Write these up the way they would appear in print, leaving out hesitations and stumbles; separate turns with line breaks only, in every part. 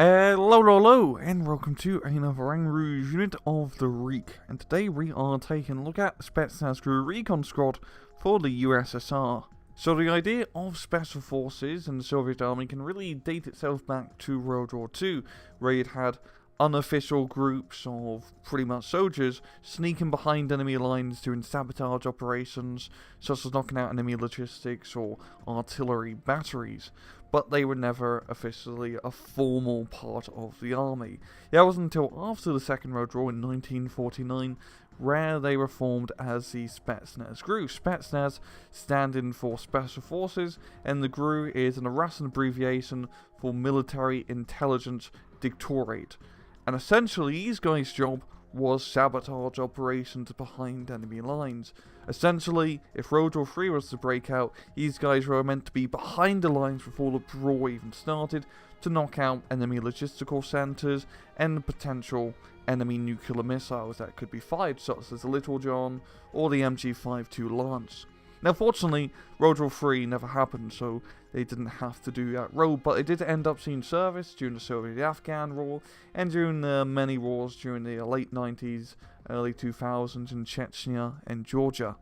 Hello, and welcome to another Rang Rouge unit of the week. And today we are taking a look at the SPETZNAZ GRU recon squad for the USSR. So the idea of special forces in the Soviet army can really date itself back to World War II, where it had unofficial groups of pretty much soldiers sneaking behind enemy lines doing sabotage operations, such as knocking out enemy logistics or artillery batteries. But they were never officially a formal part of the army. It wasn't until after the Second World War in 1949 where they were formed as the SPETZNAZ GRU. SPETZNAZ standing for Special Forces, and the GRU is an Russian abbreviation for Military Intelligence Directorate. And essentially, these guys' job was sabotage operations behind enemy lines. Essentially, if World War III was to break out, these guys were meant to be behind the lines before the war even started to knock out enemy logistical centres and potential enemy nuclear missiles that could be fired, such as the Little John or the MG-52 Lance. Now, fortunately, World War III never happened, so they didn't have to do that role, but they did end up seeing service during the Soviet-Afghan War and during the many wars during the late 90s, early 2000s in Chechnya and Georgia.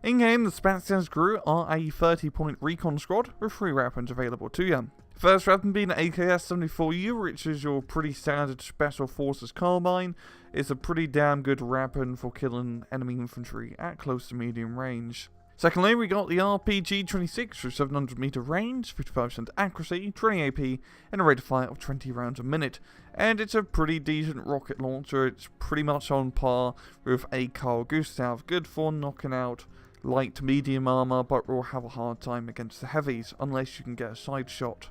In-game, the SPETZNAZ GRU are a 30-point recon squad with 3 weapons available to you. First weapon being an AKS-74U, which is your pretty standard Special Forces carbine. It's a pretty damn good weapon for killing enemy infantry at close to medium range. Secondly, we got the RPG-26 with 700 meter range, 55% accuracy, 20 AP, and a rate of fire of 20 rounds a minute. And it's a pretty decent rocket launcher. It's pretty much on par with a Carl Gustav, good for knocking out light to medium armor, but will have a hard time against the heavies, unless you can get a side shot.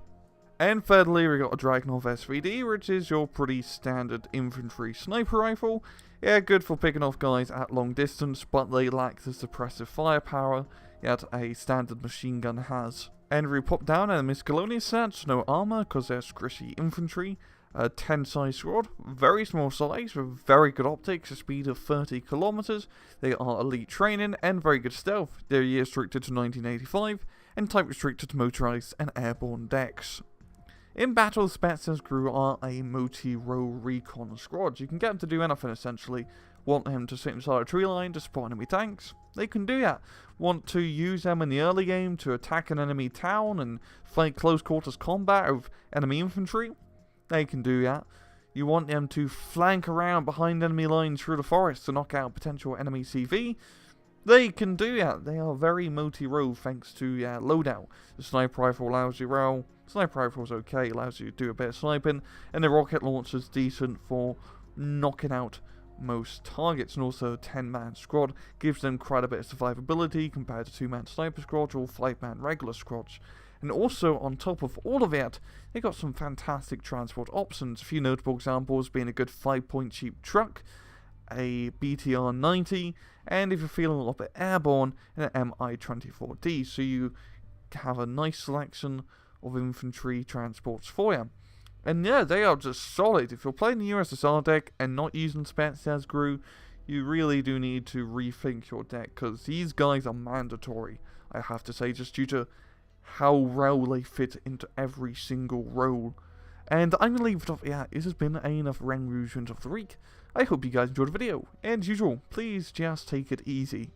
And thirdly, we got a Dragunov SVD, which is your pretty standard infantry sniper rifle. Yeah, good for picking off guys at long distance, but they lack the suppressive firepower that a standard machine gun has. And we pop down and miscellaneous stats, no armor because they're squishy infantry. A 10 size squad, very small size with very good optics, a speed of 30 kilometers. They are elite training and very good stealth. They're year restricted to 1985 and type restricted to motorized and airborne decks. In battle, SPETZNAZ GRU are a multi-role recon squad. You can get them to do anything essentially. Want them to sit inside a tree line to support enemy tanks? They can do that. Want to use them in the early game to attack an enemy town and fight close quarters combat with enemy infantry? They can do that. You want them to flank around behind enemy lines through the forest to knock out potential enemy CV? They can do that. They are very multi-role thanks to loadout. The sniper rifle allows you roll. Sniper rifle's okay, allows you to do a bit of sniping, and the rocket launcher's decent for knocking out most targets. And also a 10-man squad gives them quite a bit of survivability compared to 2-man sniper squads or 5-man regular squads. And also, on top of all of that, they got some fantastic transport options. A few notable examples being a good 5-point cheap truck, a BTR-90, and if you're feeling a little bit airborne, an MI-24D. So you have a nice selection of infantry transports for you. And yeah, they are just solid. If you're playing the USSR deck and not using SPETZNAZ GRU, you really do need to rethink your deck, because these guys are mandatory, I have to say, just due to how well they fit into every single role. And I'm going to leave it off. Yeah, this has been enough Rang Rouge of the week. I hope you guys enjoyed the video. And as usual, please just take it easy.